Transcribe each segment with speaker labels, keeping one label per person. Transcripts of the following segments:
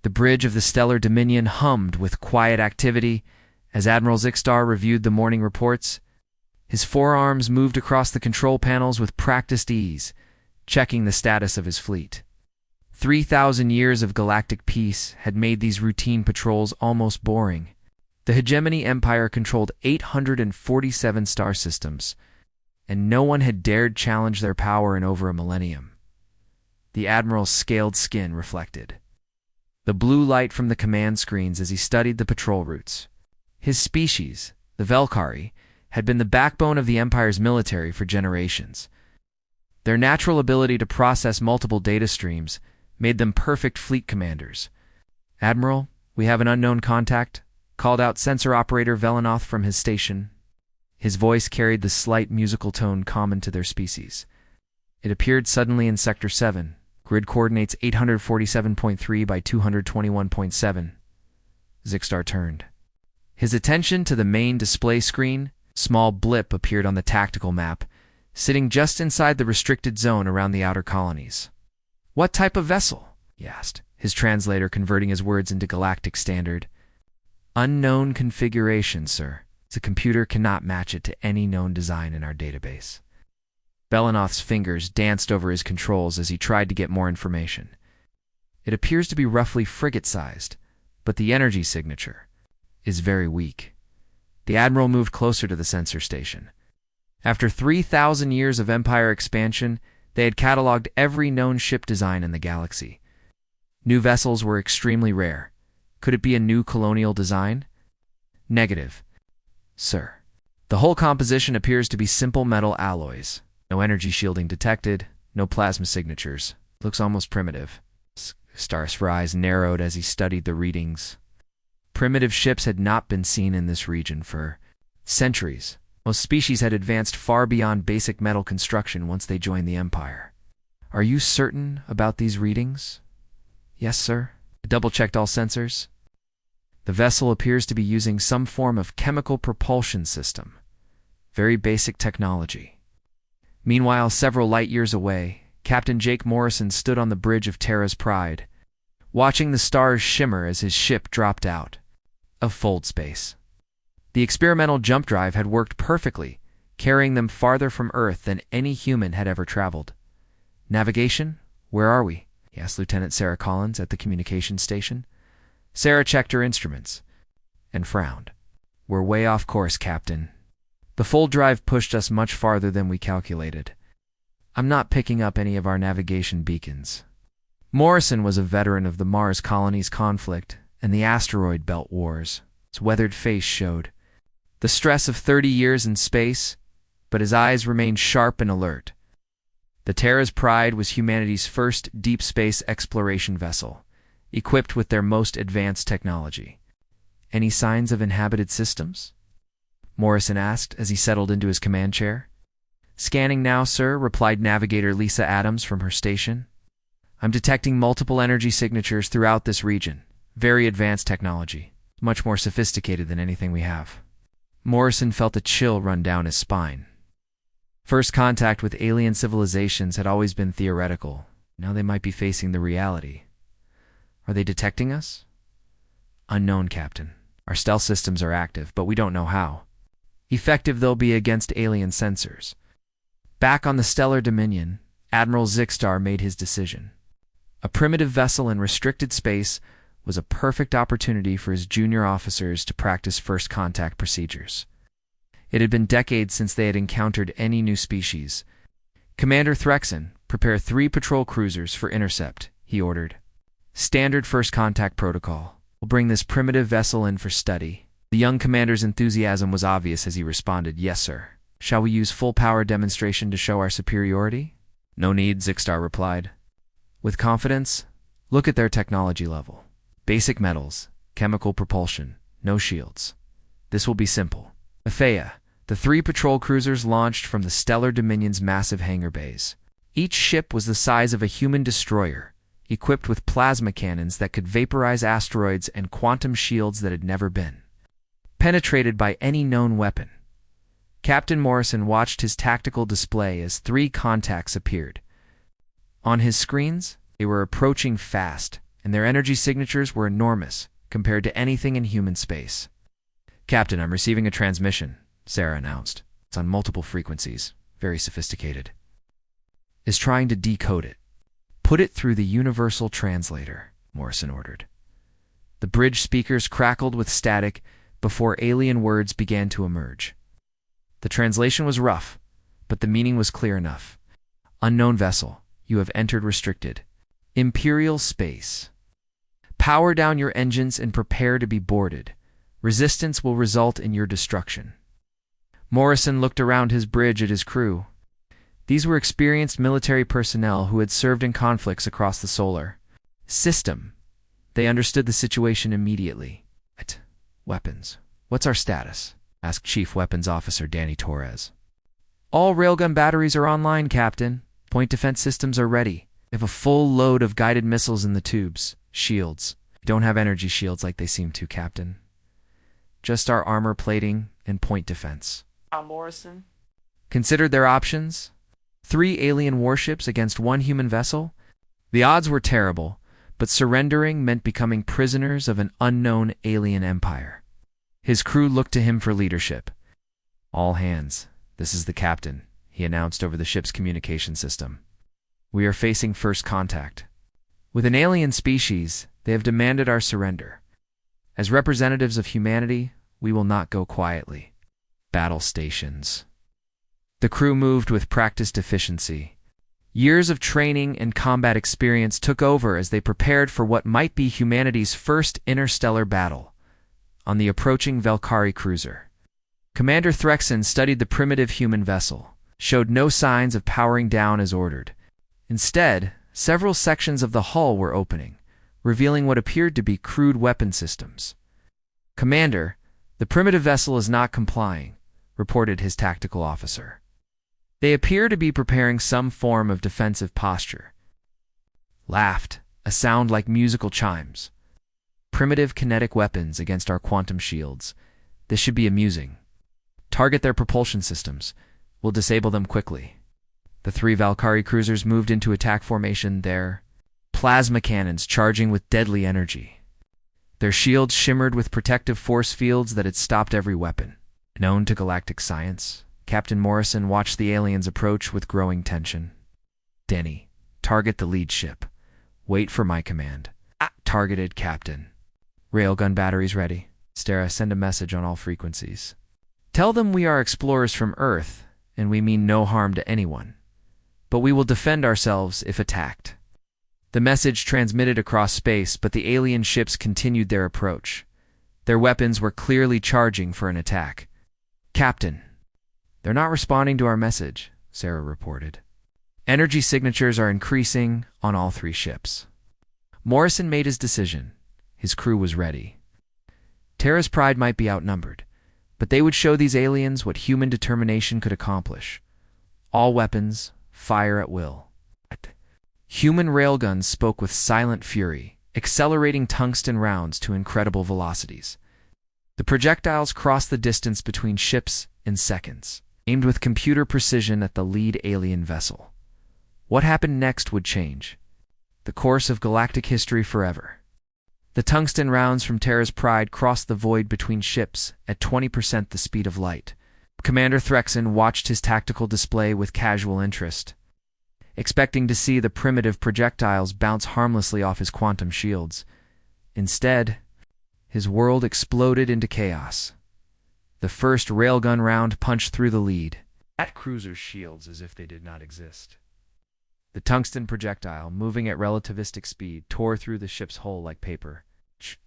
Speaker 1: The bridge of the Stellar Dominion hummed with quiet activity as Admiral Zixstar reviewed the morning reports. His forearms moved across the control panels with practiced ease, checking the status of his fleet. 3,000 years of galactic peace had made these routine patrols almost boring. The Hegemony Empire controlled 847 star systems, and no one had dared challenge their power in over a millennium. The Admiral's scaled skin reflected the blue light from the command screens as he studied the patrol routes. His species, the Velkari, had been the backbone of the Empire's military for generations. Their natural ability to process multiple data streams made them perfect fleet commanders. "Admiral, we have an unknown contact," called out sensor operator Velanoth from his station. His voice carried the slight musical tone common to their species. It appeared suddenly in Sector 7, grid coordinates 847.3 by 221.7. Zixstar turned his attention to the main display screen. Small blip appeared on the tactical map, sitting just inside the restricted zone around the outer colonies. "What type of vessel?" he asked, his translator converting his words into galactic standard. "Unknown configuration, sir. The computer cannot match it to any known design in our database." Velanoth's fingers danced over his controls as he tried to get more information. "It appears to be roughly frigate-sized, but the energy signature is very weak." The Admiral moved closer to the sensor station. After 3,000 years of Empire expansion, they had cataloged every known ship design in the galaxy. New vessels were extremely rare. Could it be a new colonial design? "Negative, sir. The whole composition appears to be simple metal alloys. No energy shielding detected, no plasma signatures. Looks almost primitive." Star's eyes narrowed as he studied the readings. Primitive ships had not been seen in this region for centuries. Most species had advanced far beyond basic metal construction once they joined the Empire. "Are you certain about these readings?" "Yes, sir. I double-checked all sensors. The vessel appears to be using some form of chemical propulsion system. Very basic technology." Meanwhile, several light years away, Captain Jake Morrison stood on the bridge of Terra's Pride, watching the stars shimmer as his ship dropped out of fold space. The experimental jump drive had worked perfectly, carrying them farther from Earth than any human had ever traveled. "Navigation? Where are we?" he asked Lieutenant Sarah Collins at the communications station. Sarah checked her instruments and frowned. "We're way off course, Captain. The fold drive pushed us much farther than we calculated. I'm not picking up any of our navigation beacons." Morrison was a veteran of the Mars colonies conflict and the asteroid belt wars. His weathered face showed the stress of 30 years in space, but his eyes remained sharp and alert. The Terra's Pride was humanity's first deep space exploration vessel, equipped with their most advanced technology. "Any signs of inhabited systems?" Morrison asked as he settled into his command chair. "Scanning now, sir," replied Navigator Lisa Adams from her station. "I'm detecting multiple energy signatures throughout this region. Very advanced technology, much more sophisticated than anything we have." Morrison felt a chill run down his spine. First contact with alien civilizations had always been theoretical. Now they might be facing the reality. "Are they detecting us?" "Unknown, Captain. Our stealth systems are active, but we don't know how effective they'll be against alien sensors." Back on the Stellar Dominion, Admiral Zixstar made his decision. A primitive vessel in restricted space was a perfect opportunity for his junior officers to practice first contact procedures. It had been decades since they had encountered any new species. "Commander Threxon, prepare 3 patrol cruisers for intercept," he ordered. "Standard first contact protocol. We'll bring this primitive vessel in for study." The young commander's enthusiasm was obvious as he responded, "Yes, sir." "Shall we use full power demonstration to show our superiority?" "No need," Zixstar replied. With confidence, look at their technology level. Basic metals, chemical propulsion, no shields. This will be simple. Athea, the 3 patrol cruisers launched from the Stellar Dominion's massive hangar bays. Each ship was the size of a human destroyer, equipped with plasma cannons that could vaporize asteroids and quantum shields that had never been penetrated by any known weapon. Captain Morrison watched his tactical display as 3 contacts appeared. On his screens, they were approaching fast, and their energy signatures were enormous compared to anything in human space. "Captain, I'm receiving a transmission," Sarah announced. "It's on multiple frequencies, very sophisticated." "Is trying to decode it. Put it through the universal translator," Morrison ordered. The bridge speakers crackled with static before alien words began to emerge. The translation was rough, but the meaning was clear enough. "Unknown vessel, you have entered restricted. Imperial space. Power down your engines and prepare to be boarded. Resistance will result in your destruction." Morrison looked around his bridge at his crew. These were experienced military personnel who had served in conflicts across the solar system. They understood the situation immediately. "Weapons. What's our status?" asked Chief Weapons Officer Danny Torres. "All railgun batteries are online, Captain. Point defense systems are ready. We have a full load of guided missiles in the tubes. Shields. Don't have energy shields like they seem to, Captain. Just our armor plating and point defense."
Speaker 2: Morrison
Speaker 1: considered their options. 3 alien warships against 1 human vessel? The odds were terrible, but surrendering meant becoming prisoners of an unknown alien empire. His crew looked to him for leadership. "All hands, this is the captain," he announced over the ship's communication system. "We are facing first contact. With an alien species, they have demanded our surrender. As representatives of humanity, we will not go quietly." Battle stations. The crew moved with practiced efficiency. Years of training and combat experience took over as they prepared for what might be humanity's first interstellar battle. On the approaching Valkyrie cruiser, Commander Threxen studied the primitive human vessel, showed no signs of powering down as ordered. Instead, several sections of the hull were opening, revealing what appeared to be crude weapon systems. "Commander, the primitive vessel is not complying," reported his tactical officer. "They appear to be preparing some form of defensive posture." Laughed, a sound like musical chimes. "Primitive kinetic weapons against our quantum shields. This should be amusing. Target their propulsion systems. We'll disable them quickly." The 3 Valkyrie cruisers moved into attack formation, their plasma cannons charging with deadly energy. Their shields shimmered with protective force fields that had stopped every weapon. Known to galactic science, Captain Morrison watched the aliens approach with growing tension. "Denny, target the lead ship. Wait for my command." "Targeted, Captain." "Railgun batteries ready. Stara, send a message on all frequencies. Tell them we are explorers from Earth, and we mean no harm to anyone. But we will defend ourselves if attacked." The message transmitted across space, but the alien ships continued their approach. Their weapons were clearly charging for an attack. "Captain, they're not responding to our message," Sarah reported. "Energy signatures are increasing on all 3 ships." Morrison made his decision. His crew was ready. Terra's pride might be outnumbered, but they would show these aliens what human determination could accomplish. All weapons, fire at will. Human railguns spoke with silent fury, accelerating tungsten rounds to incredible velocities. The projectiles crossed the distance between ships in seconds, aimed with computer precision at the lead alien vessel. What happened next would change the course of galactic history forever. The tungsten rounds from Terra's Pride crossed the void between ships at 20% the speed of light. Commander Threxen watched his tactical display with casual interest, expecting to see the primitive projectiles bounce harmlessly off his quantum shields. Instead, his world exploded into chaos. The first railgun round punched through the lead, at cruiser's shields as if they did not exist. The tungsten projectile, moving at relativistic speed, tore through the ship's hull like paper.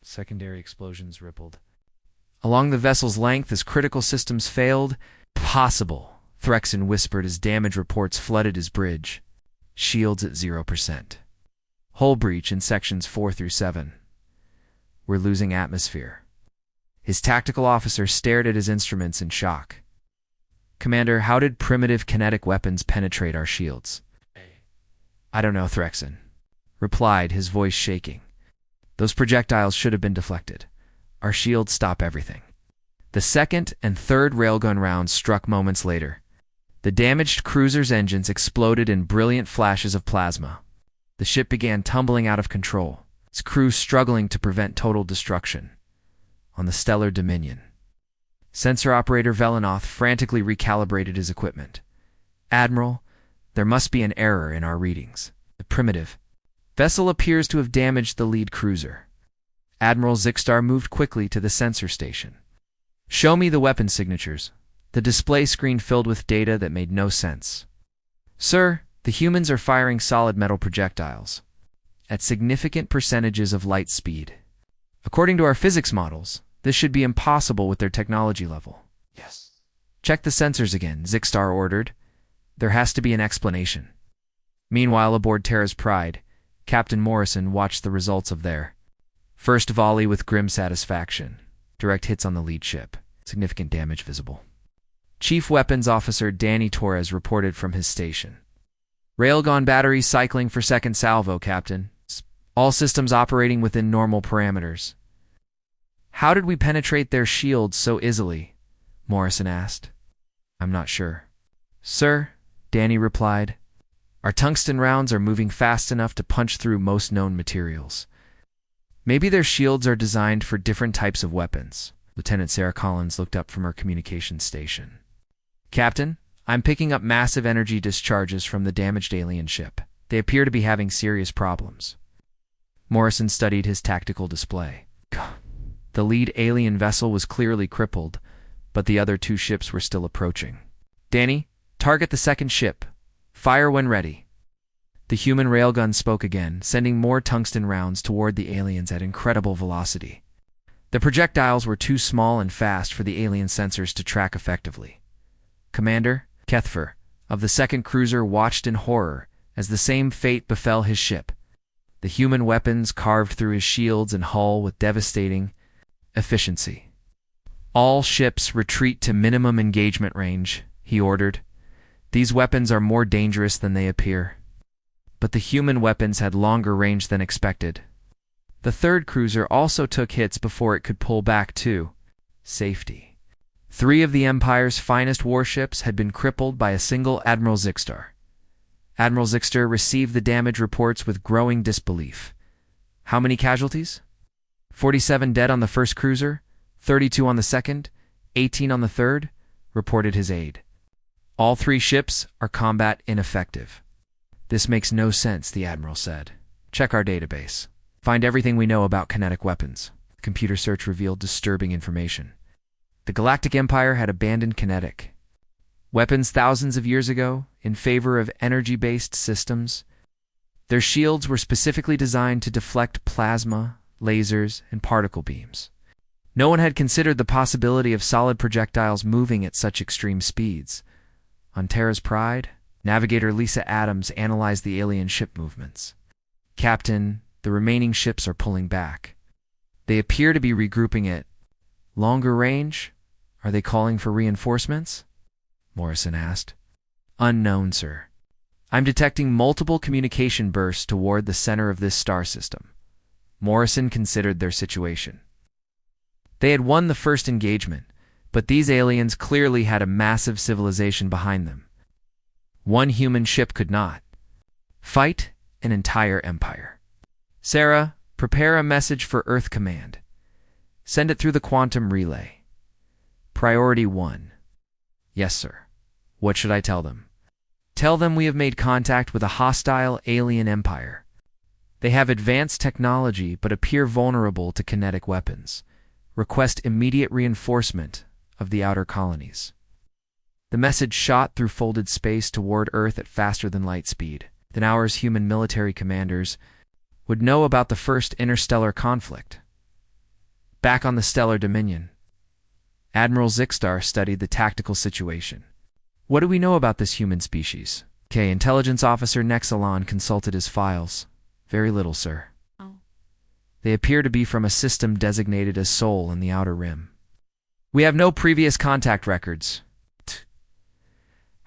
Speaker 1: Secondary explosions rippled along the vessel's length as critical systems failed. "Possible," Threxen whispered as damage reports flooded his bridge. "Shields at 0%. Hull breach in sections 4 through 7. We're losing atmosphere." His tactical officer stared at his instruments in shock. "Commander, how did primitive kinetic weapons penetrate our shields?" "I don't know," Threxen replied, his voice shaking. "Those projectiles should have been deflected. Our shields stop everything." The second and third railgun rounds struck moments later. The damaged cruiser's engines exploded in brilliant flashes of plasma. The ship began tumbling out of control. its crew struggling to prevent total destruction. On the stellar Dominion, sensor operator Velenoth frantically recalibrated his equipment. "Admiral, there must be an error in our readings. The primitive vessel appears to have damaged the lead cruiser." Admiral Zixstar moved quickly to the sensor station. "Show me the weapon signatures." The display screen filled with data that made no sense. "Sir, the humans are firing solid metal projectiles at significant percentages of light speed. According to our physics models, this should be impossible with their technology level."
Speaker 2: Yes.
Speaker 1: "Check the sensors again," Zixstar ordered. "There has to be an explanation." Meanwhile, aboard Terra's Pride, Captain Morrison watched the results of their first volley with grim satisfaction. Direct hits on the lead ship. Significant damage visible. Chief Weapons Officer Danny Torres reported from his station. "Railgun batteries cycling for second salvo, Captain. All systems operating within normal parameters." "How did we penetrate their shields so easily?" Morrison asked. "I'm not sure." "Sir," Danny replied, "our tungsten rounds are moving fast enough to punch through most known materials. Maybe their shields are designed for different types of weapons." Lieutenant Sarah Collins looked up from her communications station. "Captain, I'm picking up massive energy discharges from the damaged alien ship. They appear to be having serious problems." Morrison studied his tactical display. The lead alien vessel was clearly crippled, but the other two ships were still approaching. "Danny, target the second ship. Fire when ready." The human railgun spoke again, sending more tungsten rounds toward the aliens at incredible velocity. The projectiles were too small and fast for the alien sensors to track effectively. Commander Kethfer of the second cruiser watched in horror as the same fate befell his ship. The human weapons carved through his shields and hull with devastating efficiency. "All ships retreat to minimum engagement range," he ordered. "These weapons are more dangerous than they appear." But the human weapons had longer range than expected. The third cruiser also took hits before it could pull back to safety. 3 of the Empire's finest warships had been crippled by a single Admiral Zixstar. Admiral Zixstar received the damage reports with growing disbelief. "How many casualties?" 47 dead on the first cruiser, 32 on the second, 18 on the third, reported his aide. "All 3 ships are combat ineffective." "This makes no sense," the Admiral said. "Check our database. Find everything we know about kinetic weapons." Computer search revealed disturbing information. The Galactic Empire had abandoned kinetic weapons thousands of years ago in favor of energy-based systems. Their shields were specifically designed to deflect plasma, lasers, and particle beams. No one had considered the possibility of solid projectiles moving at such extreme speeds. On Terra's Pride, Navigator Lisa Adams analyzed the alien ship movements. "Captain, the remaining ships are pulling back. They appear to be regrouping at longer range. Are they calling for reinforcements?" Morrison asked. "Unknown, sir. I'm detecting multiple communication bursts toward the center of this star system." Morrison considered their situation. They had won the first engagement, but these aliens clearly had a massive civilization behind them. One human ship could not fight an entire empire. "Sarah, prepare a message for Earth Command. Send it through the quantum relay. Priority 1. "Yes, sir." "What should I tell them?" "Tell them we have made contact with a hostile alien empire. They have advanced technology but appear vulnerable to kinetic weapons. Request immediate reinforcement of the outer colonies." The message shot through folded space toward Earth at faster than light speed. Then our human military commanders would know about the first interstellar conflict. Back on the stellar Dominion, Admiral Zixstar studied the tactical situation. "What do we know about this human species?" Intelligence Officer Nexalon consulted his files. "Very little, sir.
Speaker 3: Oh.
Speaker 1: They appear to be from a system designated as Sol in the Outer Rim. We have no previous contact records."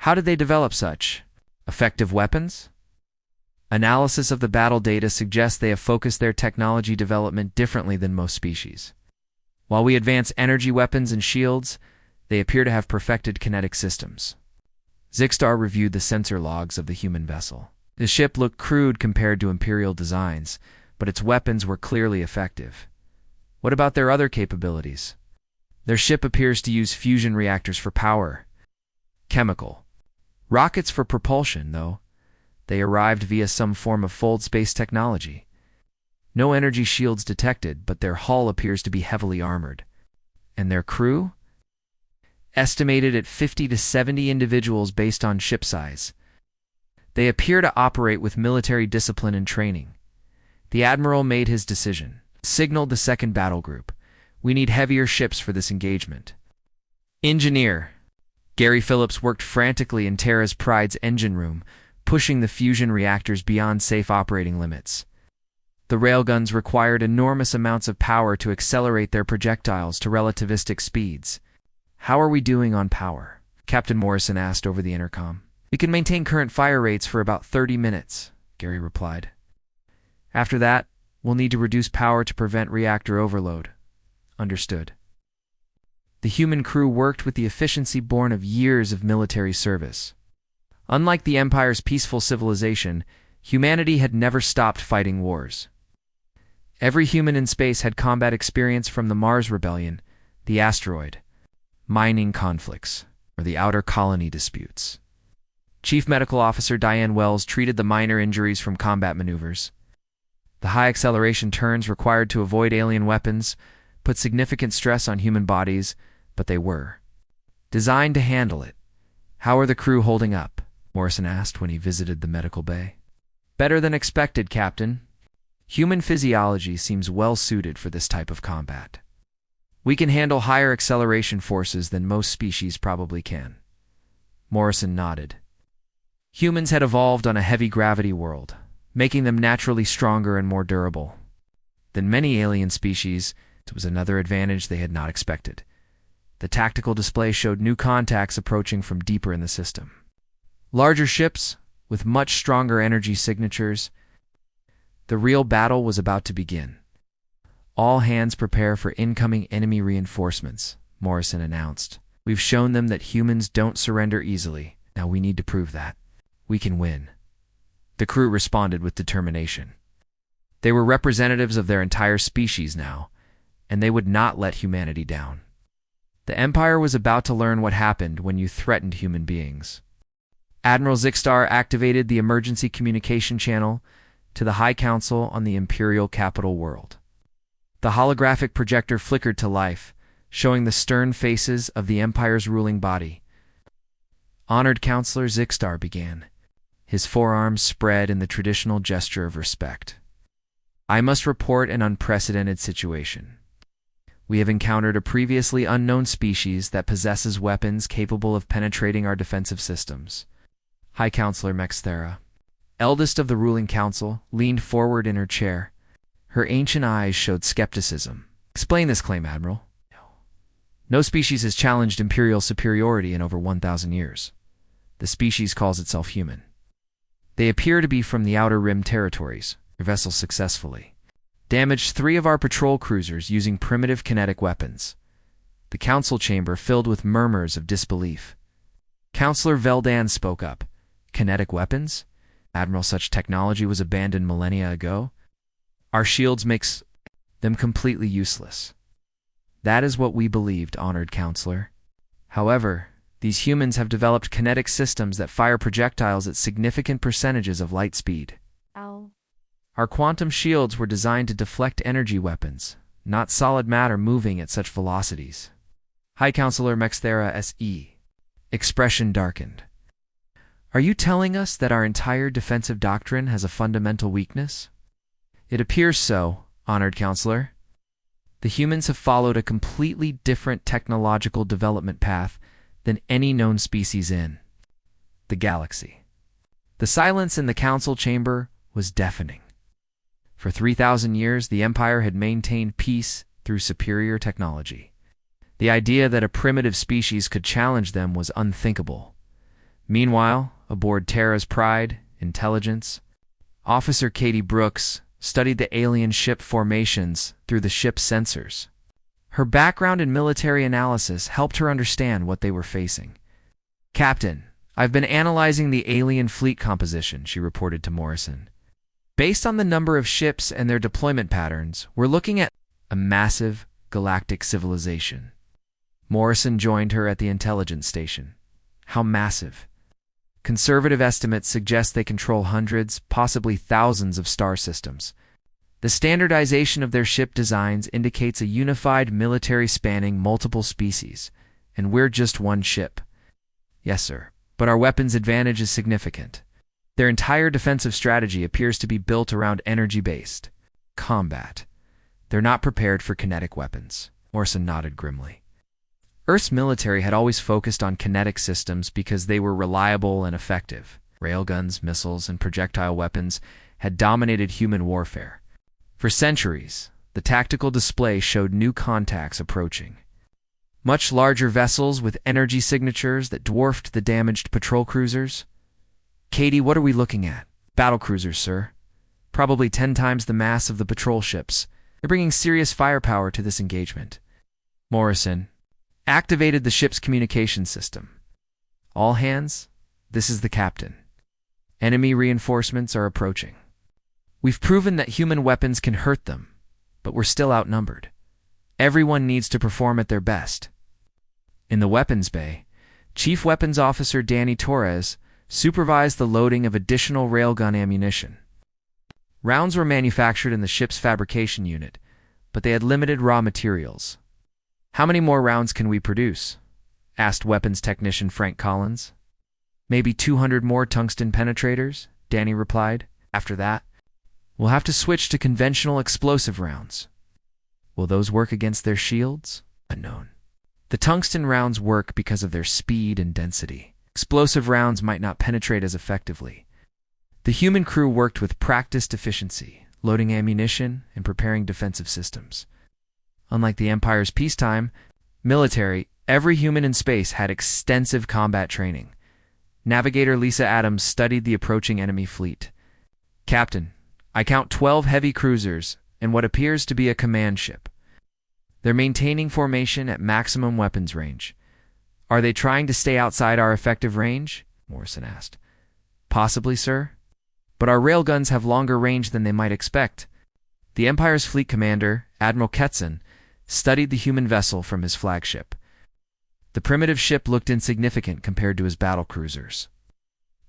Speaker 1: "How did they develop such effective weapons?" "Analysis of the battle data suggests they have focused their technology development differently than most species. While we advance energy weapons and shields, they appear to have perfected kinetic systems." Zixstar reviewed the sensor logs of the human vessel. The ship looked crude compared to Imperial designs, but its weapons were clearly effective. What about their other capabilities? Their ship appears to use fusion reactors for power. Chemical. Rockets for propulsion, though. They arrived via some form of fold space technology. No energy shields detected, but their hull appears to be heavily armored. And their crew? Estimated at 50 to 70 individuals based on ship size. They appear to operate with military discipline and training. The admiral made his decision, signaled the second battle group. We need heavier ships for this engagement. Engineer. Gary Phillips worked frantically in Terra's Pride's engine room, pushing the fusion reactors beyond safe operating limits. The railguns required enormous amounts of power to accelerate their projectiles to relativistic speeds. How are we doing on power? Captain Morrison asked over the intercom. We can maintain current fire rates for about 30 minutes, Gary replied. After that, we'll need to reduce power to prevent reactor overload. Understood. The human crew worked with the efficiency born of years of military service. Unlike the Empire's peaceful civilization, humanity had never stopped fighting wars. Every human in space had combat experience from the Mars Rebellion, the asteroid, mining conflicts, or the outer colony disputes. Chief Medical Officer Diane Wells treated the minor injuries from combat maneuvers. The high acceleration turns required to avoid alien weapons put significant stress on human bodies, but they were designed to handle it. How are the crew holding up? Morrison asked when he visited the medical bay. Better than expected, Captain. Human physiology seems well suited for this type of combat. We can handle higher acceleration forces than most species probably can. Morrison nodded. Humans had evolved on a heavy gravity world, making them naturally stronger and more durable than many alien species. It was another advantage they had not expected. The tactical display showed new contacts approaching from deeper in the system. Larger ships, with much stronger energy signatures. The real battle was about to begin. All hands prepare for incoming enemy reinforcements, Morrison announced. We've shown them that humans don't surrender easily. Now we need to prove that. We can win. The crew responded with determination. They were representatives of their entire species now, and they would not let humanity down. The Empire was about to learn what happened when you threatened human beings. Admiral Zixtar activated the emergency communication channel to the High Council on the Imperial Capital World. The holographic projector flickered to life, showing the stern faces of the Empire's ruling body. Honored Counselor Zixtar began, his forearms spread in the traditional gesture of respect. I must report an unprecedented situation. We have encountered a previously unknown species that possesses weapons capable of penetrating our defensive systems. High Counselor Mexthera, eldest of the ruling council, leaned forward in her chair. Her ancient eyes showed skepticism. Explain this claim, Admiral. No species has challenged Imperial superiority in over 1,000 years. The species calls itself human. They appear to be from the Outer Rim territories. Your vessel successfully damaged 3 of our patrol cruisers using primitive kinetic weapons. The council chamber filled with murmurs of disbelief. Counselor Veldan spoke up. Kinetic weapons? Admiral, such technology was abandoned millennia ago. Our shields makes them completely useless. That is what we believed, Honored Counselor. However, these humans have developed kinetic systems that fire projectiles at significant percentages of light speed.
Speaker 2: Ow.
Speaker 1: Our quantum shields were designed to deflect energy weapons, not solid matter moving at such velocities. High Counselor Mexthera S.E. Expression darkened. Are you telling us that our entire defensive doctrine has a fundamental weakness? It appears so, Honored Counselor. The humans have followed a completely different technological development path than any known species in the galaxy. The silence in the council chamber was deafening. For 3,000 years, the Empire had maintained peace through superior technology. The idea that a primitive species could challenge them was unthinkable. Meanwhile, aboard Terra's Pride, Intelligence, Officer Katie Brooks studied the alien ship formations through the ship's sensors. Her background in military analysis helped her understand what they were facing. Captain, I've been analyzing the alien fleet composition, she reported to Morrison. Based on the number of ships and their deployment patterns, we're looking at a massive galactic civilization. Morrison joined her at the intelligence station. How massive? Conservative estimates suggest they control hundreds, possibly thousands of star systems. The standardization of their ship designs indicates a unified military spanning multiple species, and we're just one ship. Yes, sir, but our weapons advantage is significant. Their entire defensive strategy appears to be built around energy-based combat. They're not prepared for kinetic weapons. Morrison nodded grimly. Earth's military had always focused on kinetic systems because they were reliable and effective. Railguns, missiles, and projectile weapons had dominated human warfare. For centuries, the tactical display showed new contacts approaching. Much larger vessels with energy signatures that dwarfed the damaged patrol cruisers. Katie, what are we looking at? Battle cruisers, sir. Probably 10 times the mass of the patrol ships. They're bringing serious firepower to this engagement. Morrison activated the ship's communication system. All hands, this is the captain. Enemy reinforcements are approaching. We've proven that human weapons can hurt them, but we're still outnumbered. Everyone needs to perform at their best. In the weapons bay, Chief Weapons Officer Danny Torres supervised the loading of additional railgun ammunition. Rounds were manufactured in the ship's fabrication unit, but they had limited raw materials. How many more rounds can we produce? Asked weapons technician Frank Collins. Maybe 200 more tungsten penetrators, Danny replied. After that, we'll have to switch to conventional explosive rounds. Will those work against their shields? Unknown. The tungsten rounds work because of their speed and density. Explosive rounds might not penetrate as effectively. The human crew worked with practiced efficiency, loading ammunition and preparing defensive systems. Unlike the Empire's peacetime military, every human in space had extensive combat training. Navigator Lisa Adams studied the approaching enemy fleet. Captain, I count 12 heavy cruisers and what appears to be a command ship. They're maintaining formation at maximum weapons range. Are they trying to stay outside our effective range? Morrison asked. Possibly, sir. But our railguns have longer range than they might expect. The Empire's fleet commander, Admiral Ketson, studied the human vessel from his flagship. The primitive ship looked insignificant compared to his battle cruisers.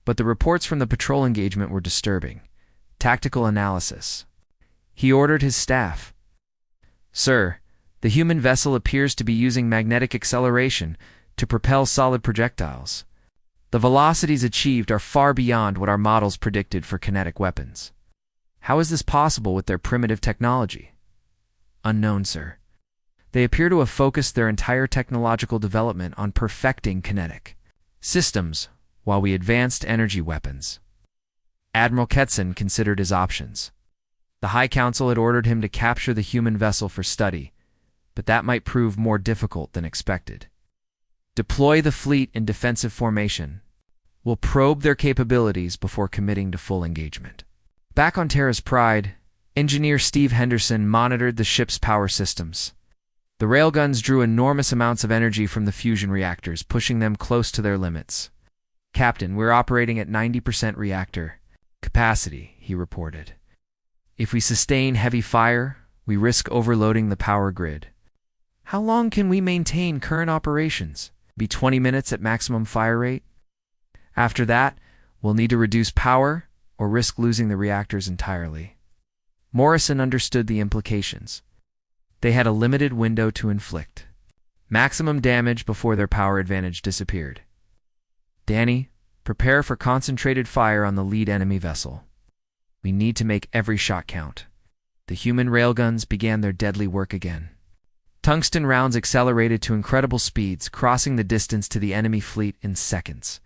Speaker 1: But the reports from the patrol engagement were disturbing. Tactical analysis. He ordered his staff. Sir, the human vessel appears to be using magnetic acceleration to propel solid projectiles. The velocities achieved are far beyond what our models predicted for kinetic weapons. How is this possible with their primitive technology? Unknown, sir. They appear to have focused their entire technological development on perfecting kinetic systems while we advanced energy weapons. Admiral Ketson considered his options. The High Council had ordered him to capture the human vessel for study, but that might prove more difficult than expected. Deploy the fleet in defensive formation. We'll probe their capabilities before committing to full engagement. Back on Terra's Pride, engineer Steve Henderson monitored the ship's power systems. The railguns drew enormous amounts of energy from the fusion reactors, pushing them close to their limits. Captain, we're operating at 90% reactor capacity, he reported. If we sustain heavy fire, we risk overloading the power grid. How long can we maintain current operations? Be 20 minutes at maximum fire rate? After that, we'll need to reduce power or risk losing the reactors entirely. Morrison understood the implications. They had a limited window to inflict maximum damage before their power advantage disappeared. Danny, prepare for concentrated fire on the lead enemy vessel. We need to make every shot count. The human railguns began their deadly work again. Tungsten rounds accelerated to incredible speeds, crossing the distance to the enemy fleet in seconds.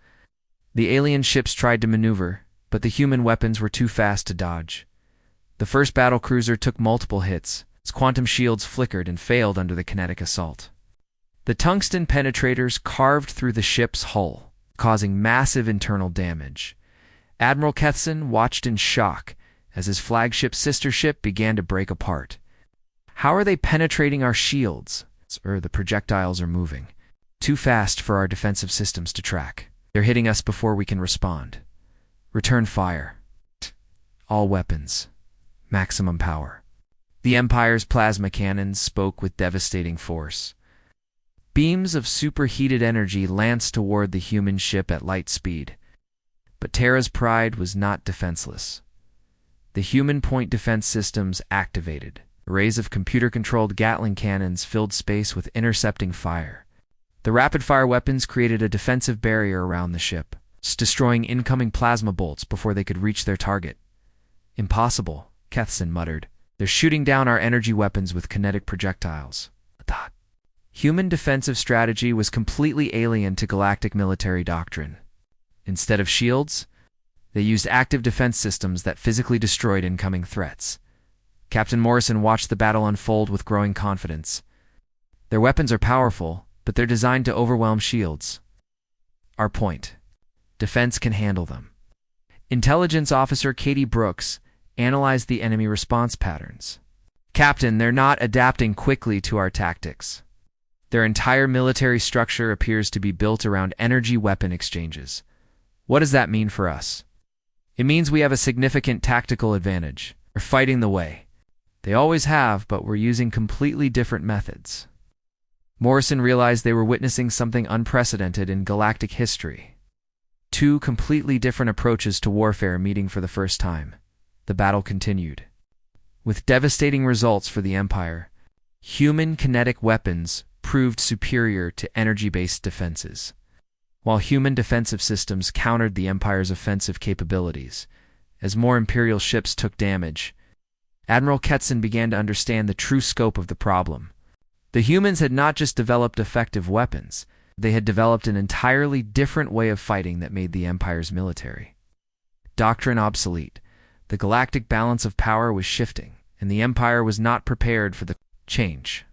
Speaker 1: The alien ships tried to maneuver, but the human weapons were too fast to dodge. The first battle cruiser took multiple hits. Its quantum shields flickered and failed under the kinetic assault. The tungsten penetrators carved through the ship's hull, causing massive internal damage. Admiral Ketson watched in shock as his flagship sister ship began to break apart. How are they penetrating our shields? The projectiles are moving. Too fast for our defensive systems to track. They're hitting us before we can respond. Return fire. All weapons. Maximum power. The Empire's plasma cannons spoke with devastating force. Beams of superheated energy lanced toward the human ship at light speed. But Terra's pride was not defenseless. The human point defense systems activated. Arrays of computer-controlled Gatling cannons filled space with intercepting fire. The rapid-fire weapons created a defensive barrier around the ship, destroying incoming plasma bolts before they could reach their target. Impossible, Kethson muttered. They're shooting down our energy weapons with kinetic projectiles. Human defensive strategy was completely alien to galactic military doctrine. Instead of shields, they used active defense systems that physically destroyed incoming threats. Captain Morrison watched the battle unfold with growing confidence. Their weapons are powerful, but they're designed to overwhelm shields. Our point. Defense can handle them. Intelligence Officer Katie Brooks analyzed the enemy response patterns. Captain, they're not adapting quickly to our tactics. Their entire military structure appears to be built around energy weapon exchanges. What does that mean for us? It means we have a significant tactical advantage. We're fighting the way. They always have, but we're using completely different methods. Morrison realized they were witnessing something unprecedented in galactic history. Two completely different approaches to warfare meeting for the first time. The battle continued. With devastating results for the Empire, human kinetic weapons proved superior to energy-based defenses, while human defensive systems countered the Empire's offensive capabilities. As more Imperial ships took damage, Admiral Ketson began to understand the true scope of the problem. The humans had not just developed effective weapons, they had developed an entirely different way of fighting that made the Empire's military doctrine obsolete. The galactic balance of power was shifting, and the Empire was not prepared for the change.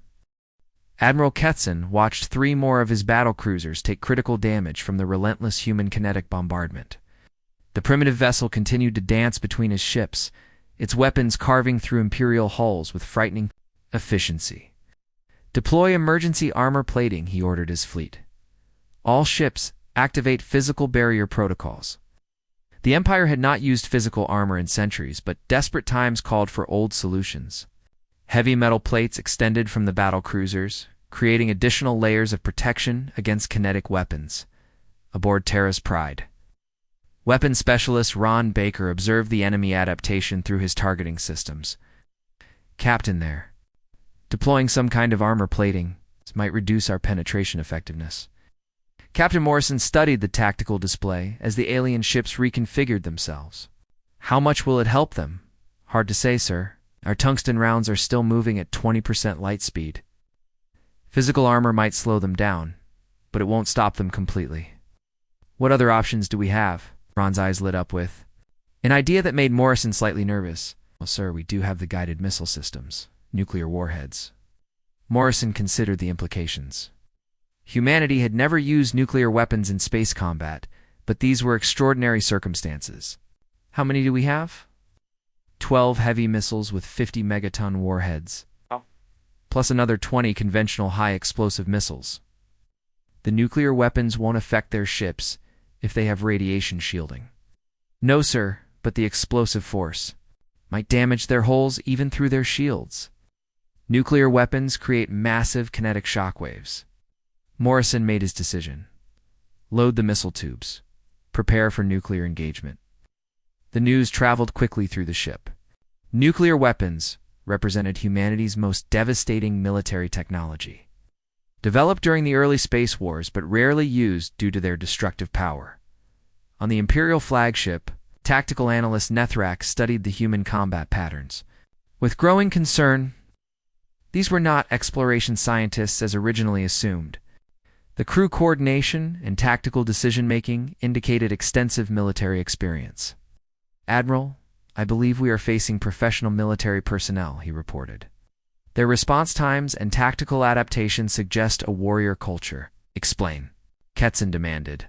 Speaker 1: Admiral Ketson watched 3 more of his battle cruisers take critical damage from the relentless human kinetic bombardment. The primitive vessel continued to dance between his ships, its weapons carving through Imperial hulls with frightening efficiency. Deploy emergency armor plating, he ordered his fleet. All ships activate physical barrier protocols. The Empire had not used physical armor in centuries, but desperate times called for old solutions. Heavy metal plates extended from the battle cruisers, creating additional layers of protection against kinetic weapons. Aboard Terra's Pride, weapons specialist Ron Baker observed the enemy adaptation through his targeting systems. Captain, there. Deploying some kind of armor plating might reduce our penetration effectiveness. Captain Morrison studied the tactical display as the alien ships reconfigured themselves. How much will it help them? Hard to say, sir. Our tungsten rounds are still moving at 20% light speed. Physical armor might slow them down, but it won't stop them completely. What other options do we have? Ron's eyes lit up with an idea that made Morrison slightly nervous. Well, sir, we do have the guided missile systems, nuclear warheads. Morrison considered the implications. Humanity had never used nuclear weapons in space combat, but these were extraordinary circumstances. How many do we have? 12 heavy missiles with 50 megaton warheads, plus another 20 conventional high-explosive missiles. The nuclear weapons won't affect their ships if they have radiation shielding. No, sir, but the explosive force might damage their hulls even through their shields. Nuclear weapons create massive kinetic shockwaves. Morrison made his decision. Load the missile tubes. Prepare for nuclear engagement. The news traveled quickly through the ship. Nuclear weapons represented humanity's most devastating military technology. Developed during the early space wars but rarely used due to their destructive power. On the Imperial flagship, tactical analyst Nethrak studied the human combat patterns. With growing concern, these were not exploration scientists as originally assumed. The crew coordination and tactical decision-making indicated extensive military experience. Admiral, I believe we are facing professional military personnel, he reported. Their response times and tactical adaptation suggest a warrior culture. Explain, Ketson demanded.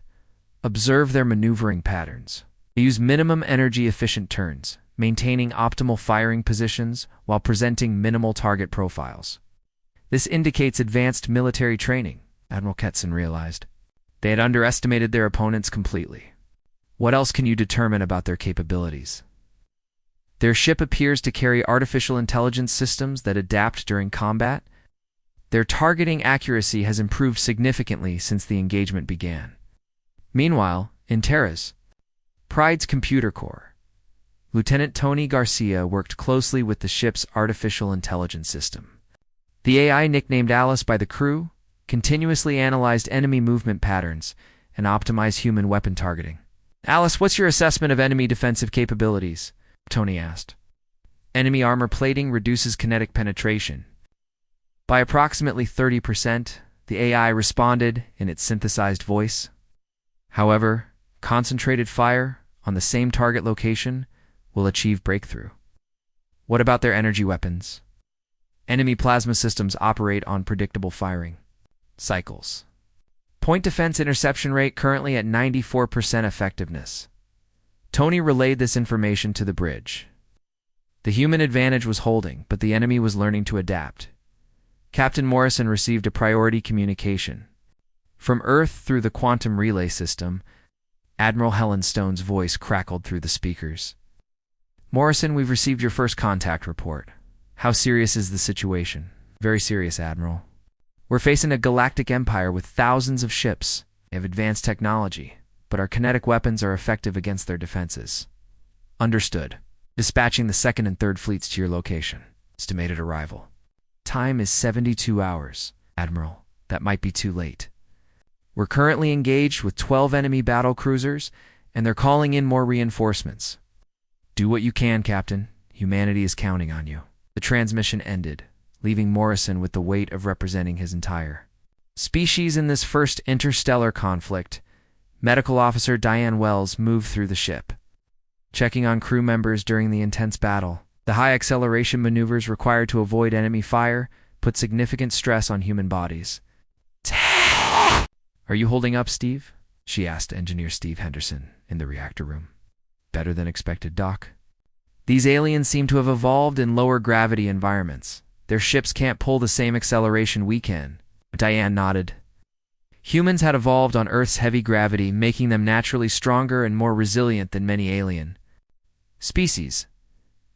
Speaker 1: Observe their maneuvering patterns. They use minimum energy-efficient turns, maintaining optimal firing positions while presenting minimal target profiles. This indicates advanced military training, Admiral Ketson realized. They had underestimated their opponents completely. What else can you determine about their capabilities? Their ship appears to carry artificial intelligence systems that adapt during combat. Their targeting accuracy has improved significantly since the engagement began. Meanwhile, in Terra's Pride's computer core, Lieutenant Tony Garcia worked closely with the ship's artificial intelligence system. The AI, nicknamed Alice by the crew, continuously analyzed enemy movement patterns and optimized human weapon targeting. "Alice, what's your assessment of enemy defensive capabilities?" Tony asked. "Enemy armor plating reduces kinetic penetration by approximately 30%, the AI responded in its synthesized voice. "However, concentrated fire on the same target location will achieve breakthrough." "What about their energy weapons?" "Enemy plasma systems operate on predictable firing cycles. Point defense interception rate currently at 94% effectiveness." Tony relayed this information to the bridge. The human advantage was holding, but the enemy was learning to adapt. Captain Morrison received a priority communication. From Earth through the quantum relay system, Admiral Helen Stone's voice crackled through the speakers. "Morrison, we've received your first contact report. How serious is the situation?" "Very serious, Admiral. We're facing a galactic empire with thousands of ships. They have advanced technology, but our kinetic weapons are effective against their defenses." "Understood. Dispatching the 2nd and 3rd fleets to your location. Estimated arrival time is 72 hours, Admiral. That might be too late. We're currently engaged with 12 enemy battle cruisers, and they're calling in more reinforcements." "Do what you can, Captain. Humanity is counting on you." The transmission ended, leaving Morrison with the weight of representing his entire species in this first interstellar conflict. Medical Officer Diane Wells moved through the ship, checking on crew members during the intense battle. The high acceleration maneuvers required to avoid enemy fire put significant stress on human bodies. "Are you holding up, Steve?" she asked Engineer Steve Henderson in the reactor room. "Better than expected, Doc." "These aliens seem to have evolved in lower gravity environments. Their ships can't pull the same acceleration we can." Diane nodded. "Humans had evolved on Earth's heavy gravity, making them naturally stronger and more resilient than many alien species."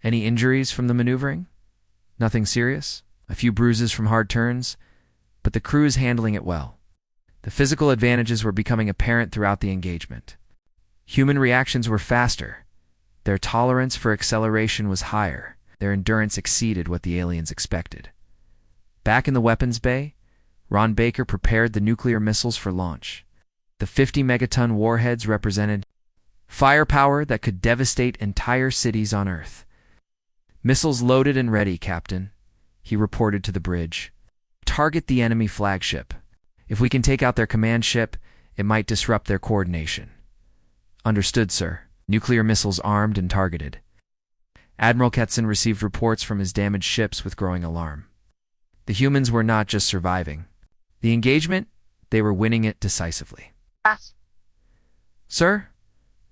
Speaker 1: "Any injuries from the maneuvering?" "Nothing serious. A few bruises from hard turns, but the crew is handling it well." The physical advantages were becoming apparent throughout the engagement. Human reactions were faster. Their tolerance for acceleration was higher. Their endurance exceeded what the aliens expected. Back in the weapons bay, Ron Baker prepared the nuclear missiles for launch. The 50-megaton warheads represented firepower that could devastate entire cities on Earth. "Missiles loaded and ready, Captain," he reported to the bridge. "Target the enemy flagship. If we can take out their command ship, it might disrupt their coordination." "Understood, sir." Nuclear missiles armed and targeted. Admiral Ketson received reports from his damaged ships with growing alarm. The humans were not just surviving the engagement, they were winning it decisively. "Sir,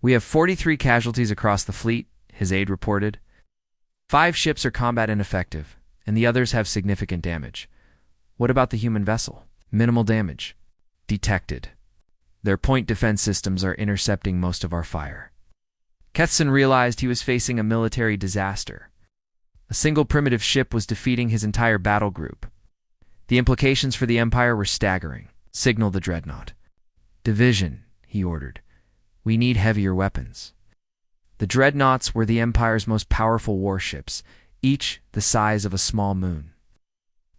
Speaker 1: we have 43 casualties across the fleet," his aide reported. 5 ships are combat ineffective, and the others have significant damage. "What about the human vessel?" "Minimal damage detected. Their point defense systems are intercepting most of our fire." Ketson realized he was facing a military disaster. A single primitive ship was defeating his entire battle group. The implications for the Empire were staggering. "Signal the dreadnought." "Division," he ordered. "We need heavier weapons." The dreadnoughts were the Empire's most powerful warships, each the size of a small moon.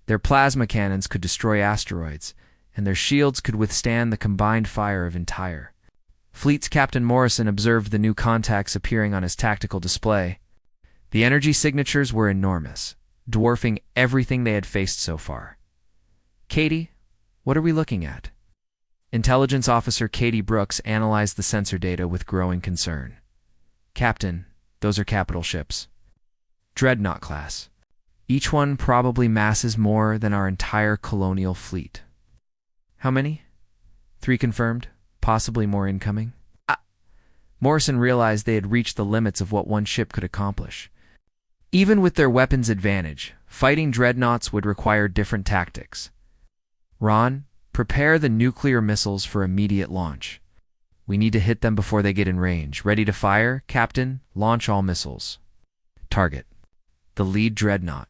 Speaker 1: Their plasma cannons could destroy asteroids, and their shields could withstand the combined fire of entire fleets. Captain Morrison observed the new contacts appearing on his tactical display. The energy signatures were enormous, dwarfing everything they had faced so far. "Katie, what are we looking at?" Intelligence Officer Katie Brooks analyzed the sensor data with growing concern. "Captain, those are capital ships. Dreadnought class. Each one probably masses more than our entire colonial fleet." "How many?" 3 confirmed, possibly more incoming. Morrison realized they had reached the limits of what one ship could accomplish. Even with their weapons advantage, fighting dreadnoughts would require different tactics. "Ron, prepare the nuclear missiles for immediate launch. We need to hit them before they get in range. Ready to fire, Captain? Launch all missiles." Target: the lead dreadnought.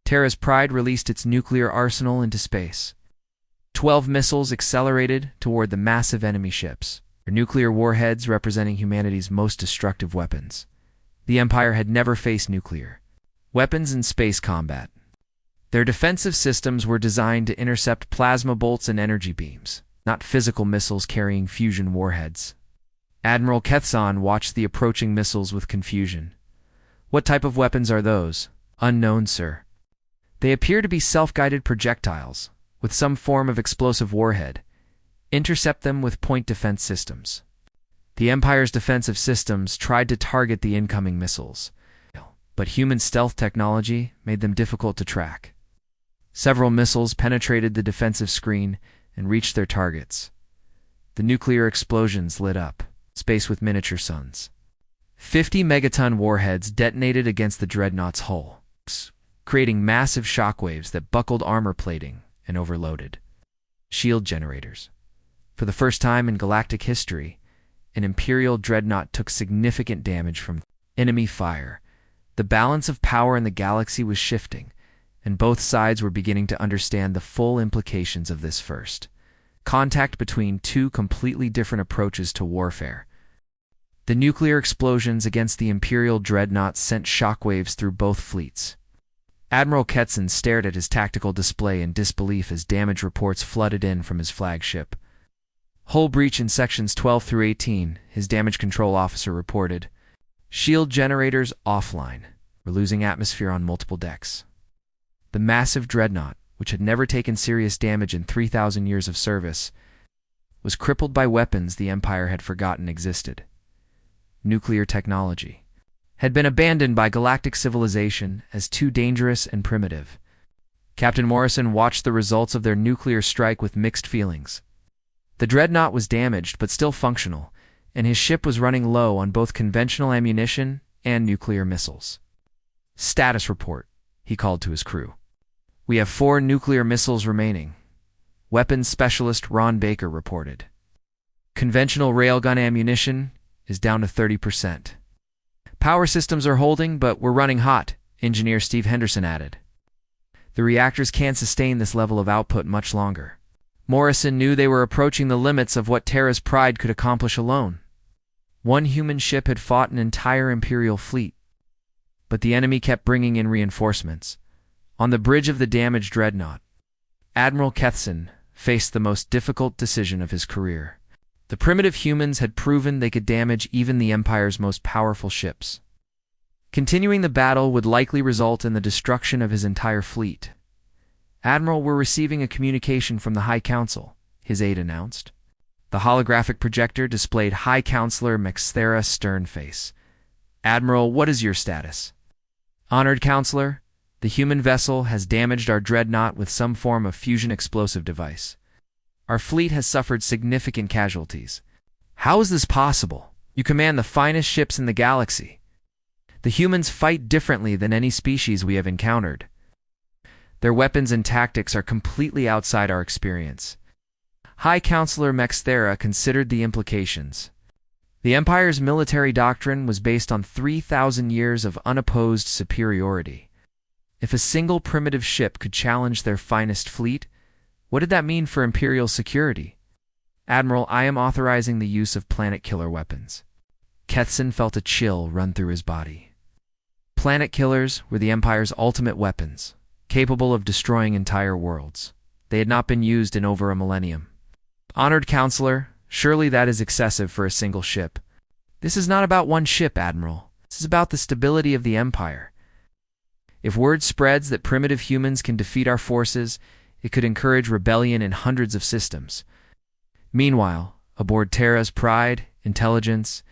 Speaker 1: Terra's Pride released its nuclear arsenal into space. 12 missiles accelerated toward the massive enemy ships, their nuclear warheads representing humanity's most destructive weapons. The Empire had never faced nuclear weapons in space combat. Their defensive systems were designed to intercept plasma bolts and energy beams, not physical missiles carrying fusion warheads. Admiral Kethson watched the approaching missiles with confusion. "What type of weapons are those?" "Unknown, sir. They appear to be self-guided projectiles, with some form of explosive warhead. Intercept them with point defense systems." The Empire's defensive systems tried to target the incoming missiles, but human stealth technology made them difficult to track. Several missiles penetrated the defensive screen and reached their targets. The nuclear explosions lit up space with miniature suns. 50 megaton warheads detonated against the dreadnought's hull, creating massive shockwaves that buckled armor plating and overloaded shield generators. For the first time in galactic history, an Imperial dreadnought took significant damage from enemy fire. The balance of power in the galaxy was shifting, and both sides were beginning to understand the full implications of this first contact between two completely different approaches to warfare. The nuclear explosions against the Imperial dreadnought sent shockwaves through both fleets. Admiral Ketson stared at his tactical display in disbelief as damage reports flooded in from his flagship. "Hull breach in sections 12 through 18, his damage control officer reported. "Shield generators offline. We're losing atmosphere on multiple decks." The massive dreadnought, which had never taken serious damage in 3,000 years of service, was crippled by weapons the Empire had forgotten existed. Nuclear technology had been abandoned by galactic civilization as too dangerous and primitive. Captain Morrison watched the results of their nuclear strike with mixed feelings. The dreadnought was damaged but still functional, and his ship was running low on both conventional ammunition and nuclear missiles. "Status report," he called to his crew. "We have 4 nuclear missiles remaining," weapons specialist Ron Baker reported. "Conventional railgun ammunition is down to 30%. Power systems are holding, but we're running hot," engineer Steve Henderson added. "The reactors can't sustain this level of output much longer." Morrison knew they were approaching the limits of what Terra's Pride could accomplish alone. One human ship had fought an entire Imperial fleet, but the enemy kept bringing in reinforcements. On the bridge of the damaged dreadnought, Admiral Kethson faced the most difficult decision of his career. The primitive humans had proven they could damage even the Empire's most powerful ships. Continuing the battle would likely result in the destruction of his entire fleet. "Admiral, we're receiving a communication from the High Council," his aide announced. The holographic projector displayed High Counselor Mexthera's stern face. "Admiral, what is your status?" "Honored Counselor, the human vessel has damaged our dreadnought with some form of fusion explosive device. Our fleet has suffered significant casualties." "How is this possible? You command the finest ships in the galaxy." "The humans fight differently than any species we have encountered. Their weapons and tactics are completely outside our experience." High Counselor Mexthera considered the implications. The Empire's military doctrine was based on 3,000 years of unopposed superiority. If a single primitive ship could challenge their finest fleet, what did that mean for Imperial security? "Admiral, I am authorizing the use of planet-killer weapons." Kethson felt a chill run through his body. Planet killers were the Empire's ultimate weapons, capable of destroying entire worlds. They had not been used in over a millennium. "Honored Counselor, surely that is excessive for a single ship." "This is not about one ship, Admiral. This is about the stability of the Empire. If word spreads that primitive humans can defeat our forces, it could encourage rebellion in hundreds of systems." Meanwhile, aboard Terra's Pride, Intelligence,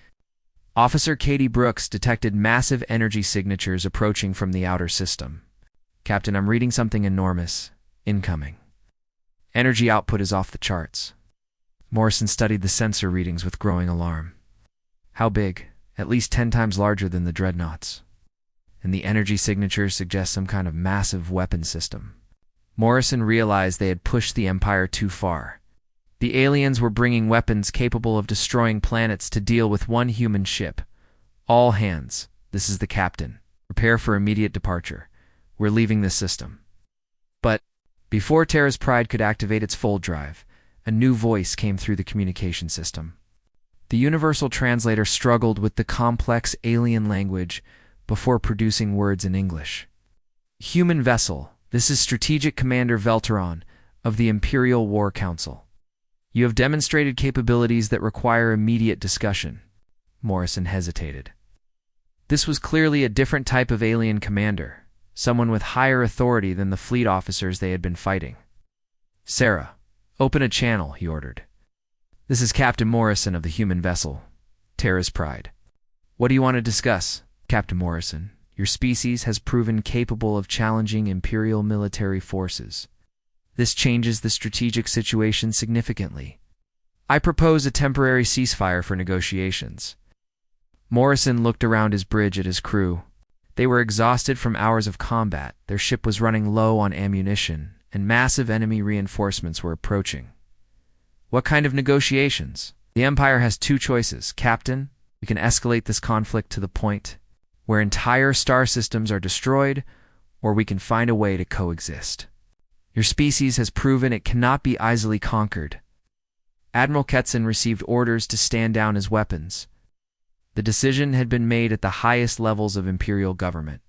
Speaker 1: Officer Katie Brooks detected massive energy signatures approaching from the outer system. "Captain, I'm reading something enormous. Incoming. Energy output is off the charts." Morrison studied the sensor readings with growing alarm. "How big?" "At least 10 times larger than the dreadnoughts. And the energy signatures suggest some kind of massive weapon system." Morrison realized they had pushed the Empire too far. The aliens were bringing weapons capable of destroying planets to deal with one human ship. "All hands. This is the captain." Prepare for immediate departure. We're leaving this system. But before Terra's Pride could activate its full drive, a new voice came through the communication system. The universal translator struggled with the complex alien language before producing words in English. Human vessel, this is Strategic Commander Velteron of the Imperial War Council. You have demonstrated capabilities that require immediate discussion. Morrison hesitated. This was clearly a different type of alien commander, someone with higher authority than the fleet officers they had been fighting. Sarah, open a channel, he ordered. This is Captain Morrison of the human vessel, Terra's Pride. What do you want to discuss, Captain Morrison? Your species has proven capable of challenging Imperial military forces. This changes the strategic situation significantly. I propose a temporary ceasefire for negotiations. Morrison looked around his bridge at his crew. They were exhausted from hours of combat, their ship was running low on ammunition, and massive enemy reinforcements were approaching. What kind of negotiations? The Empire has two choices. Captain, we can escalate this conflict to the point where entire star systems are destroyed, or we can find a way to coexist. Your species has proven it cannot be easily conquered. Admiral Ketson received orders to stand down his weapons. The decision had been made at the highest levels of Imperial government.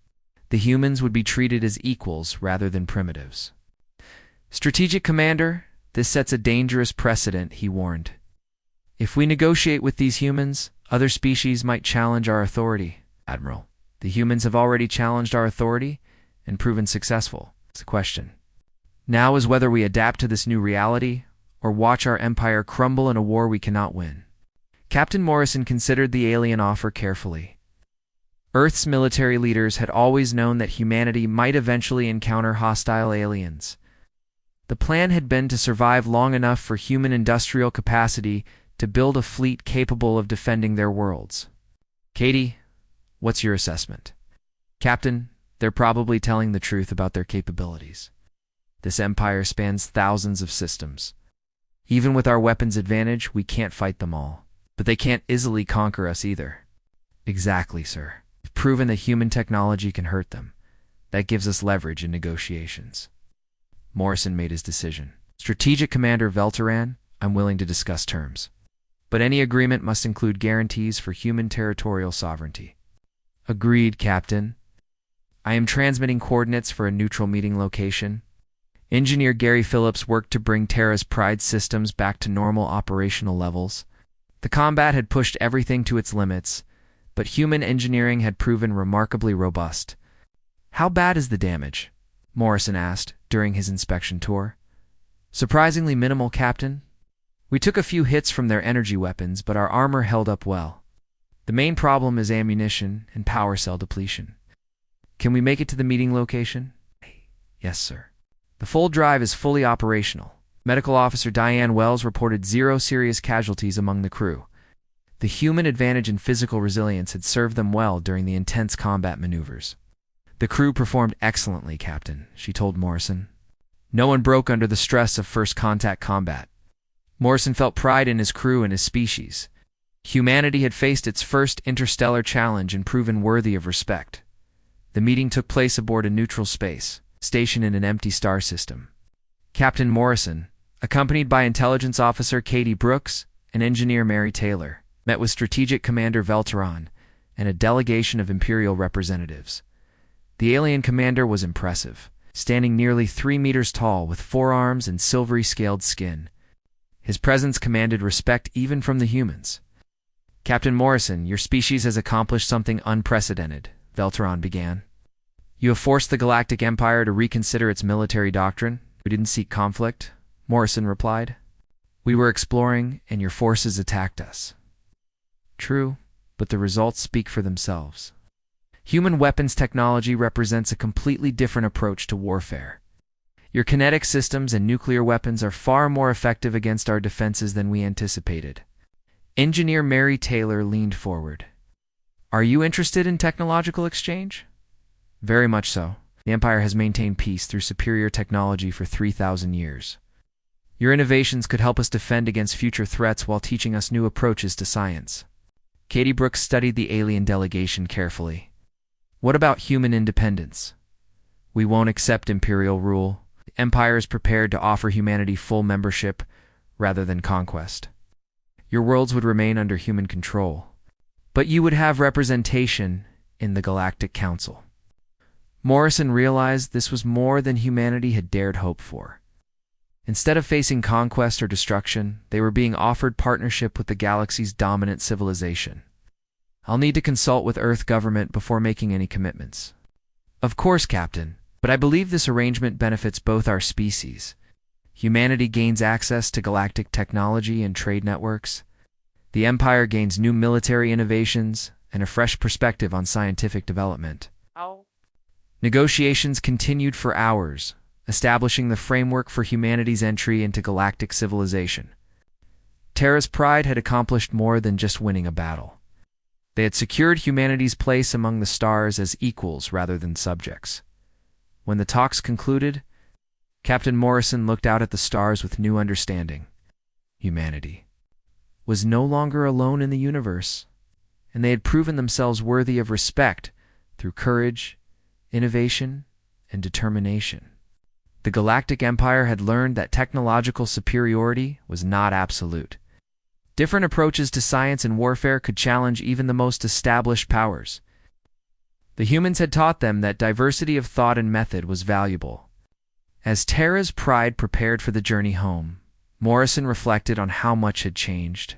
Speaker 1: The humans would be treated as equals rather than primitives. Strategic Commander, this sets a dangerous precedent, he warned. If we negotiate with these humans, other species might challenge our authority. Admiral, the humans have already challenged our authority and proven successful. It's a question. Now is whether we adapt to this new reality or watch our empire crumble in a war we cannot win. Captain Morrison considered the alien offer carefully. Earth's military leaders had always known that humanity might eventually encounter hostile aliens. The plan had been to survive long enough for human industrial capacity to build a fleet capable of defending their worlds. Katie, what's your assessment? Captain, they're probably telling the truth about their capabilities. This empire spans thousands of systems. Even with our weapons advantage, we can't fight them all. But they can't easily conquer us either. Exactly, sir. We've proven that human technology can hurt them. That gives us leverage in negotiations. Morrison made his decision. Strategic Commander Velteron, I'm willing to discuss terms. But any agreement must include guarantees for human territorial sovereignty. Agreed, Captain. I am transmitting coordinates for a neutral meeting location. Engineer Gary Phillips worked to bring Terra's Pride systems back to normal operational levels. The combat had pushed everything to its limits, but human engineering had proven remarkably robust. How bad is the damage? Morrison asked during his inspection tour. Surprisingly minimal, Captain. We took a few hits from their energy weapons, but our armor held up well. The main problem is ammunition and power cell depletion. Can we make it to the meeting location? Yes, sir. The full drive is fully operational. Medical Officer Diane Wells reported 0 serious casualties among the crew. The human advantage in physical resilience had served them well during the intense combat maneuvers. The crew performed excellently, Captain, she told Morrison. No one broke under the stress of first contact combat. Morrison felt pride in his crew and his species. Humanity had faced its first interstellar challenge and proven worthy of respect. The meeting took place aboard a neutral space station in an empty star system. Captain Morrison, accompanied by Intelligence Officer Katie Brooks and Engineer Mary Taylor, met with Strategic Commander Velteron and a delegation of Imperial representatives. The alien commander was impressive, standing nearly 3 meters tall with forearms and silvery scaled skin. His presence commanded respect even from the humans. Captain Morrison, your species has accomplished something unprecedented, Velteron began. You have forced the Galactic Empire to reconsider its military doctrine. We didn't seek conflict, Morrison replied. We were exploring, and your forces attacked us. True, but the results speak for themselves. Human weapons technology represents a completely different approach to warfare. Your kinetic systems and nuclear weapons are far more effective against our defenses than we anticipated. Engineer Mary Taylor leaned forward. Are you interested in technological exchange? Very much so. The Empire has maintained peace through superior technology for 3,000 years. Your innovations could help us defend against future threats while teaching us new approaches to science. Katie Brooks studied the alien delegation carefully. What about human independence? We won't accept imperial rule. The Empire is prepared to offer humanity full membership rather than conquest. Your worlds would remain under human control, but you would have representation in the Galactic Council. Morrison realized this was more than humanity had dared hope for. Instead of facing conquest or destruction, they were being offered partnership with the galaxy's dominant civilization. I'll need to consult with Earth government before making any commitments. Of course, Captain, but I believe this arrangement benefits both our species. Humanity gains access to galactic technology and trade networks. The Empire gains new military innovations and a fresh perspective on scientific development. Negotiations continued for hours, establishing the framework for humanity's entry into galactic civilization. Terra's pride had accomplished more than just winning a battle. They had secured humanity's place among the stars as equals rather than subjects. When the talks concluded, Captain Morrison looked out at the stars with new understanding. Humanity was no longer alone in the universe, and they had proven themselves worthy of respect through courage, innovation, and determination. The Galactic Empire had learned that technological superiority was not absolute. Different approaches to science and warfare could challenge even the most established powers. The humans had taught them that diversity of thought and method was valuable. As Terra's pride prepared for the journey home, Morrison reflected on how much had changed.